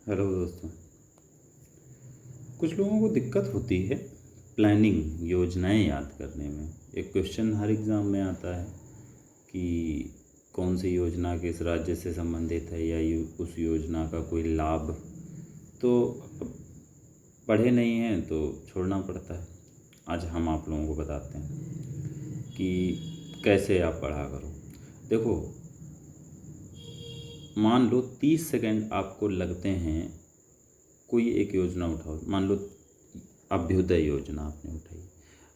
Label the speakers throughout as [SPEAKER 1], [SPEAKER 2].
[SPEAKER 1] Hello दोस्तों। कुछ लोगों को दिक्कत होती है प्लानिंग योजनाएं याद करने में। एक क्वेश्चन हर एग्ज़ाम में आता है कि कौन सी योजना किस राज्य से संबंधित है या उस योजना का कोई लाभ। तो अब पढ़े नहीं हैं तो छोड़ना पड़ता है। आज हम आप लोगों को बताते हैं कि कैसे आप पढ़ा करो। देखो, मान लो 30 सेकंड आपको लगते हैं, कोई एक योजना उठाओ। मान लो अभ्युदय योजना आपने उठाई।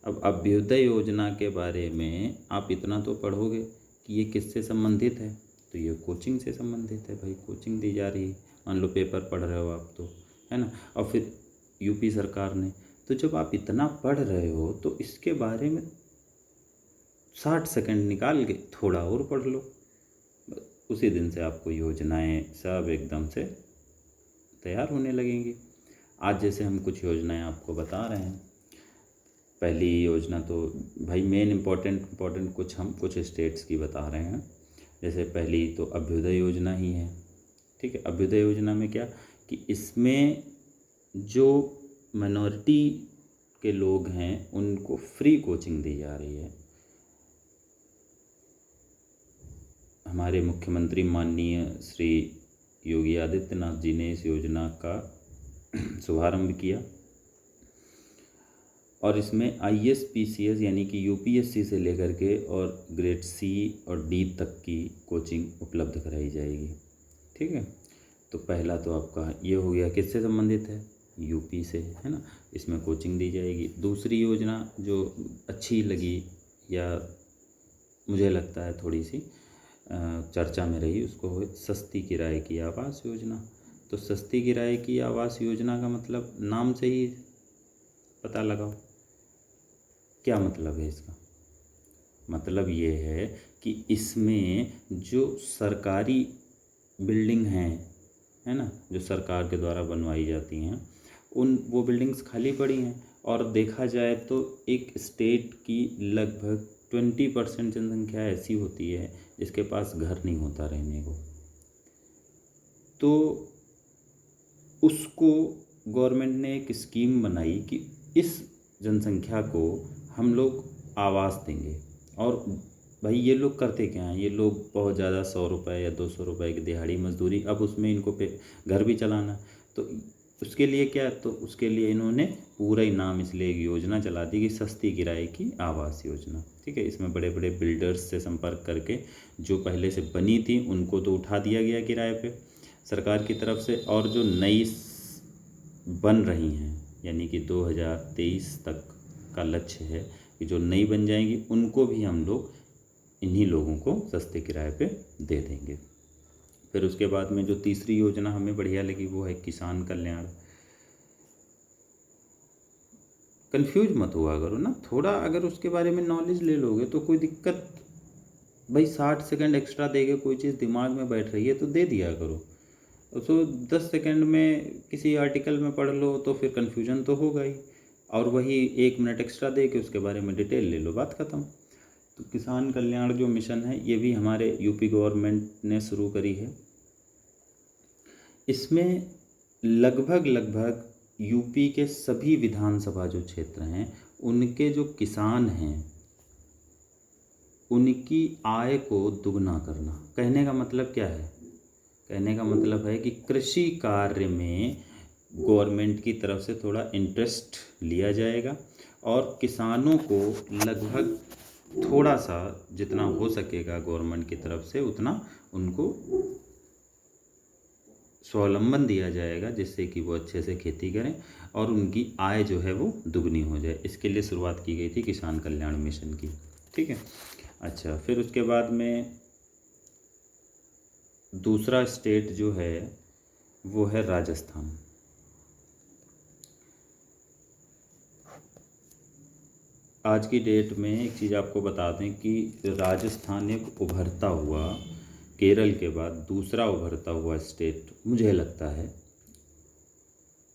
[SPEAKER 1] अब अभ्युदय योजना के बारे में आप इतना तो पढ़ोगे कि ये किससे संबंधित है, तो ये कोचिंग से संबंधित है। भाई कोचिंग दी जा रही है, मान लो पेपर पढ़ रहे हो आप, तो है ना। और फिर यूपी सरकार ने, तो जब आप इतना पढ़ रहे हो तो इसके बारे में 60 सेकंड निकाल के थोड़ा और पढ़ लो। उसी दिन से आपको योजनाएं सब एकदम से तैयार होने लगेंगी। आज जैसे हम कुछ योजनाएं आपको बता रहे हैं। पहली योजना तो भाई मेन इम्पोर्टेंट कुछ स्टेट्स की बता रहे हैं। जैसे पहली तो अभ्युदय योजना ही है, ठीक है। अभ्युदय योजना में क्या कि इसमें जो माइनॉरिटी के लोग हैं उनको फ्री कोचिंग दी जा रही है। हमारे मुख्यमंत्री माननीय श्री योगी आदित्यनाथ जी ने इस योजना का शुभारंभ किया और इसमें IAS PCS यानी कि UPSC से लेकर के और ग्रेड C और D तक की कोचिंग उपलब्ध कराई जाएगी, ठीक है। तो पहला तो आपका ये हो गया, किससे संबंधित है, यूपी से, है ना। इसमें कोचिंग दी जाएगी। दूसरी योजना जो अच्छी लगी या मुझे लगता है थोड़ी सी चर्चा में रही, उसको है सस्ती किराए की आवास योजना। तो सस्ती किराए की आवास योजना का मतलब नाम से ही पता लगाओ क्या मतलब है इसका। मतलब ये है कि इसमें जो सरकारी बिल्डिंग हैं, है ना, जो सरकार के द्वारा बनवाई जाती हैं, वो बिल्डिंग्स खाली पड़ी हैं। और देखा जाए तो एक स्टेट की लगभग 20% जनसंख्या ऐसी होती है जिसके पास घर नहीं होता रहने को। तो उसको गवर्नमेंट ने एक स्कीम बनाई कि इस जनसंख्या को हम लोग आवास देंगे। और भाई ये लोग करते क्या हैं, ये लोग बहुत ज़्यादा 100 रुपये या 200 रुपये की दिहाड़ी मजदूरी, अब उसमें इनको घर भी चलाना। तो उसके लिए क्या, तो उसके लिए इन्होंने पूरा ही नाम इसलिए एक योजना चला दी कि सस्ती किराए की आवास योजना, ठीक है। इसमें बड़े बड़े बिल्डर्स से संपर्क करके जो पहले से बनी थी उनको तो उठा दिया गया किराए पे सरकार की तरफ से, और जो नई बन रही हैं यानी कि 2023 तक का लक्ष्य है कि जो नई बन जाएंगी उनको भी हम लोग इन्हीं लोगों को सस्ते किराए पे दे देंगे। फिर उसके बाद में जो तीसरी योजना हमें बढ़िया लगी वो है किसान कल्याण। कंफ्यूज मत हुआ करो ना, थोड़ा अगर उसके बारे में नॉलेज ले लोगे तो कोई दिक्कत, भाई 60 सेकंड एक्स्ट्रा देके कोई चीज़ दिमाग में बैठ रही है तो दे दिया करो। तो 10 सेकंड में किसी आर्टिकल में पढ़ लो तो फिर कन्फ्यूजन तो होगा ही, और वही 1 मिनट एक्स्ट्रा दे के उसके बारे में डिटेल ले लो, बात ख़त्म। तो किसान कल्याण जो मिशन है ये भी हमारे यूपी गवर्नमेंट ने शुरू करी है। इसमें लगभग यूपी के सभी विधानसभा जो क्षेत्र हैं उनके जो किसान हैं उनकी आय को दुगना करना। कहने का मतलब क्या है, कहने का मतलब है कि कृषि कार्य में गवर्नमेंट की तरफ से थोड़ा इंटरेस्ट लिया जाएगा और किसानों को लगभग थोड़ा सा जितना हो सकेगा गवर्नमेंट की तरफ से उतना उनको स्वावलंबन दिया जाएगा, जिससे कि वो अच्छे से खेती करें और उनकी आय जो है वो दुगनी हो जाए। इसके लिए शुरुआत की गई थी किसान कल्याण मिशन की, ठीक है। अच्छा, फिर उसके बाद में दूसरा स्टेट जो है वो है राजस्थान। आज की डेट में एक चीज़ आपको बता दें कि राजस्थान एक उभरता हुआ, केरल के बाद दूसरा उभरता हुआ स्टेट मुझे लगता है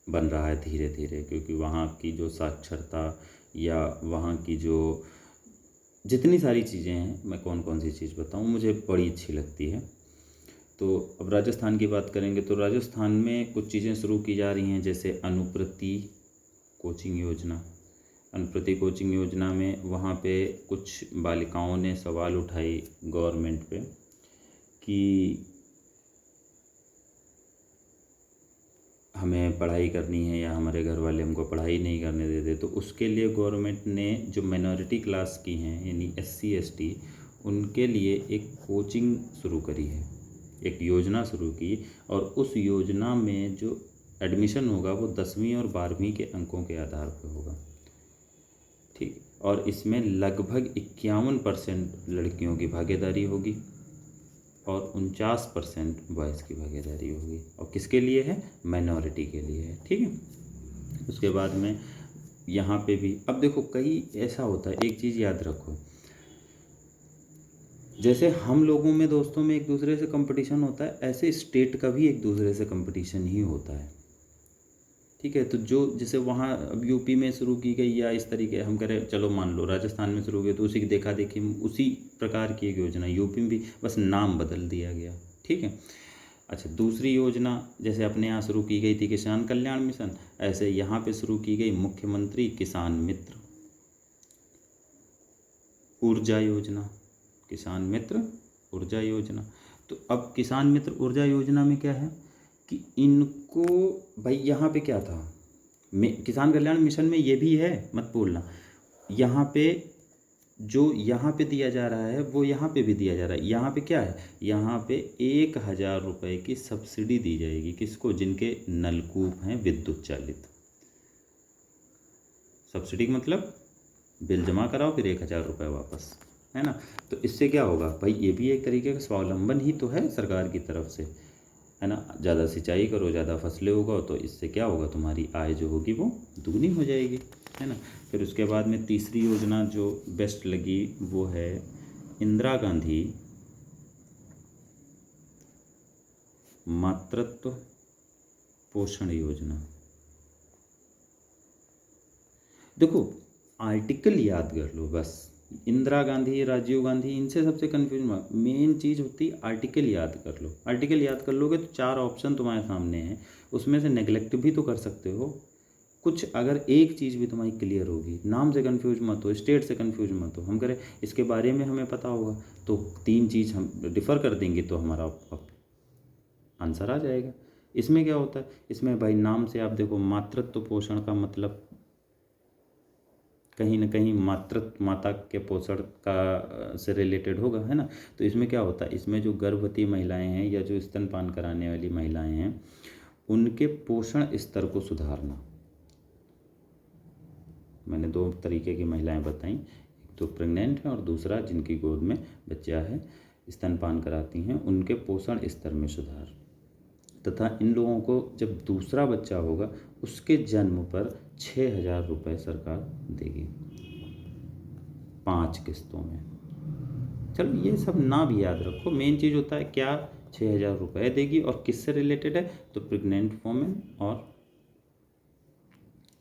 [SPEAKER 1] बन रहा है धीरे धीरे, क्योंकि वहाँ की जो साक्षरता या वहाँ की जो जितनी सारी चीज़ें हैं, मैं कौन कौन सी चीज़ बताऊँ, मुझे बड़ी अच्छी लगती है। तो अब राजस्थान की बात करेंगे तो राजस्थान में कुछ चीज़ें शुरू की जा रही हैं, जैसे अनुप्रति कोचिंग योजना। अनुप्रति कोचिंग योजना में वहाँ पे कुछ बालिकाओं ने सवाल उठाई गवर्नमेंट पे कि हमें पढ़ाई करनी है या हमारे घर वाले हमको पढ़ाई नहीं करने देते, तो उसके लिए गवर्नमेंट ने जो माइनॉरिटी क्लास की हैं यानी SC ST उनके लिए एक कोचिंग शुरू करी है, एक योजना शुरू की। और उस योजना में जो एडमिशन होगा वो 10वीं और 12वीं के अंकों के आधार पर होगा, ठीक। और इसमें लगभग 51% लड़कियों की भागीदारी होगी और 49% बॉयज़ की भागीदारी होगी। और किसके लिए है? माइनॉरिटी के लिए है, ठीक है। उसके बाद में यहाँ पे भी अब देखो कई ऐसा होता है, एक चीज़ याद रखो, जैसे हम लोगों में दोस्तों में एक दूसरे से कंपटीशन होता है, ऐसे स्टेट का भी एक दूसरे से कंपटीशन ही होता है, ठीक है। तो जो जैसे वहाँ अब यूपी में शुरू की गई या इस तरीके हम करें, चलो मान लो राजस्थान में शुरू हुई तो उसी की देखा देखी उसी प्रकार की एक योजना यूपी में भी, बस नाम बदल दिया गया, ठीक है। अच्छा, दूसरी योजना जैसे अपने यहाँ शुरू की गई थी किसान कल्याण मिशन, ऐसे यहाँ पे शुरू की गई मुख्यमंत्री किसान मित्र ऊर्जा योजना, किसान मित्र ऊर्जा योजना। तो अब किसान मित्र ऊर्जा योजना में क्या है कि इनको भाई यहाँ पे क्या था, किसान कल्याण मिशन में ये भी है, मत बोलना, यहाँ पे जो यहाँ पे दिया जा रहा है वो यहाँ पे भी दिया जा रहा है। यहाँ पे क्या है, यहाँ पे 1000 रुपये की सब्सिडी दी जाएगी, किसको? जिनके नलकूप हैं विद्युत चालित। सब्सिडी का मतलब बिल जमा कराओ फिर 1000 रुपये वापस, है ना। तो इससे क्या होगा भाई, ये भी एक तरीके का स्वावलंबन ही तो है सरकार की तरफ से, है ना। ज़्यादा सिंचाई करो, ज़्यादा फसलें उगाओ, तो इससे क्या होगा, तुम्हारी आय जो होगी वो दुगनी हो जाएगी, है ना। फिर उसके बाद में तीसरी योजना जो बेस्ट लगी वो है इंदिरा गांधी मातृत्व पोषण योजना। देखो आर्टिकल याद कर लो बस, इंदिरा गांधी, राजीव गांधी, इनसे सबसे कन्फ्यूज मत, मेन चीज़ होती आर्टिकल याद कर लो। आर्टिकल याद कर लोगे तो 4 ऑप्शन तुम्हारे सामने हैं, उसमें से नेगलेक्ट भी तो कर सकते हो कुछ। अगर एक चीज़ भी तुम्हारी क्लियर होगी, नाम से कन्फ्यूज मत हो, स्टेट से कन्फ्यूज मत हो, हम करें इसके बारे में हमें पता होगा तो 3 चीज़ हम डिफ़र कर देंगे तो हमारा आंसर आ जाएगा। इसमें क्या होता है, इसमें भाई नाम से आप देखो, मातृत्व पोषण का मतलब कहीं ना कहीं मातृत्व माता के पोषण का से रिलेटेड होगा, है ना। तो इसमें क्या होता है, इसमें जो गर्भवती महिलाएं हैं या जो स्तनपान कराने वाली महिलाएं हैं उनके पोषण स्तर को सुधारना। मैंने 2 तरीके की महिलाएं बताई, एक तो प्रेग्नेंट है और दूसरा जिनकी गोद में बच्चा है, स्तनपान कराती हैं, उनके पोषण स्तर में सुधार। तथा इन लोगों को जब दूसरा बच्चा होगा उसके जन्म पर 6000 रुपये सरकार देगी 5 किस्तों में। चलो ये सब ना भी याद रखो, मेन चीज़ होता है क्या, 6000 रुपये देगी और किससे रिलेटेड है, तो प्रेग्नेंट वुमेन और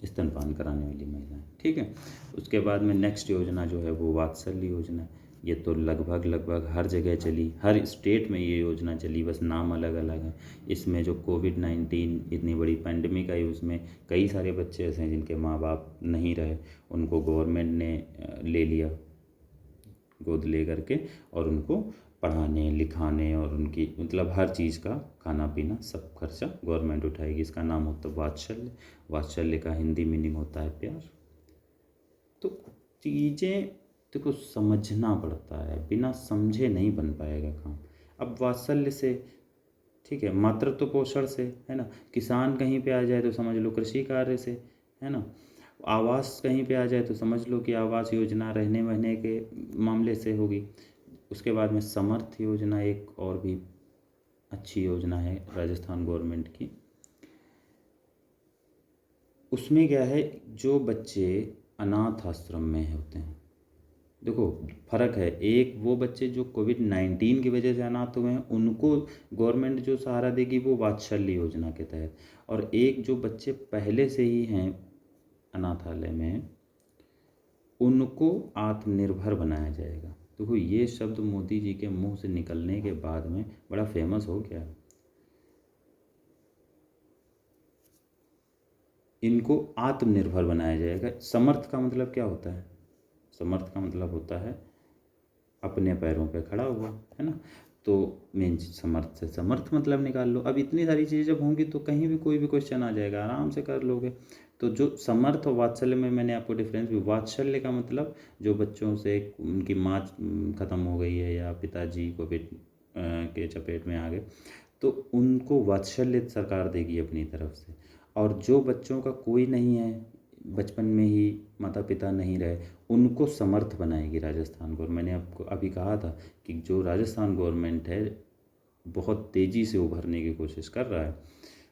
[SPEAKER 1] स्तनपान कराने वाली महिलाएं, ठीक है। उसके बाद में नेक्स्ट योजना जो है वो वात्सल्य योजना। ये तो लगभग हर जगह चली, हर स्टेट में ये योजना चली, बस नाम अलग अलग है। इसमें जो कोविड-19 इतनी बड़ी पैंडमिक आई, उसमें कई सारे बच्चे ऐसे हैं जिनके माँ बाप नहीं रहे, उनको गवर्नमेंट ने ले लिया गोद ले करके और उनको पढ़ाने लिखाने और उनकी मतलब हर चीज़ का खाना पीना सब खर्चा गवर्नमेंट उठाएगी। इसका नाम होता है वात्सल्य। वात्सल्य का हिंदी मीनिंग होता है प्यार। तो चीज़ें देखो समझना पड़ता है, बिना समझे नहीं बन पाएगा काम। अब वात्सल्य से, ठीक है, मातृत्व पोषण से, है ना, किसान कहीं पे आ जाए तो समझ लो कृषि कार्य से, है ना, आवास कहीं पे आ जाए तो समझ लो कि आवास योजना रहने वहने के मामले से होगी। उसके बाद में समर्थ योजना एक और भी अच्छी योजना है राजस्थान गवर्नमेंट की। उसमें क्या है, जो बच्चे अनाथ आश्रम में होते हैं, देखो फ़र्क है, एक वो बच्चे जो कोविड-19 की वजह से अनाथ हुए हैं उनको गवर्नमेंट जो सहारा देगी वो वात्सल्य योजना के तहत, और एक जो बच्चे पहले से ही हैं अनाथालय में उनको आत्मनिर्भर बनाया जाएगा। देखो ये शब्द मोदी जी के मुंह से निकलने के बाद में बड़ा फेमस हो गया। इनको आत्मनिर्भर बनाया जाएगा। समर्थ का मतलब क्या होता है? समर्थ का मतलब होता है अपने पैरों पे खड़ा हुआ, है ना। तो मेन चीज समर्थ से समर्थ मतलब निकाल लो। अब इतनी सारी चीज़ें जब होंगी तो कहीं भी कोई भी क्वेश्चन आ जाएगा, आराम से कर लोगे। तो जो समर्थ और वात्सल्य में मैंने आपको डिफरेंस भी, वात्सल्य का मतलब जो बच्चों से उनकी माँ ख़त्म हो गई है या पिताजी को के चपेट में आ गए, तो उनको वात्सल्य सरकार देगी अपनी तरफ से। और जो बच्चों का कोई नहीं है, बचपन में ही माता पिता नहीं रहे, उनको समर्थ बनाएगी राजस्थान गवर्नमेंट। मैंने आपको अभी कहा था कि जो राजस्थान गवर्नमेंट है बहुत तेज़ी से उभरने की कोशिश कर रहा है,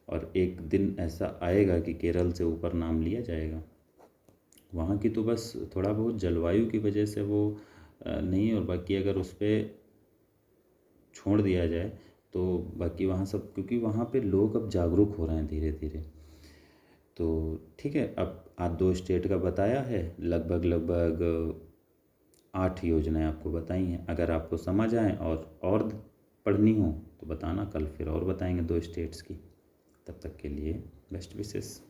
[SPEAKER 1] और एक दिन ऐसा आएगा कि केरल से ऊपर नाम लिया जाएगा। वहाँ की तो बस थोड़ा बहुत जलवायु की वजह से वो नहीं, और बाकी अगर उस पर छोड़ दिया जाए तो बाकी वहाँ सब, क्योंकि वहाँ पे लोग अब जागरूक हो रहे हैं धीरे धीरे। तो ठीक है, अब आज 2 स्टेट का बताया है, लगभग 8 योजनाएं आपको बताई हैं। अगर आपको समझ आए और पढ़नी हो तो बताना, कल फिर और बताएंगे 2 स्टेट्स की। तब तक के लिए बेस्ट विशेस।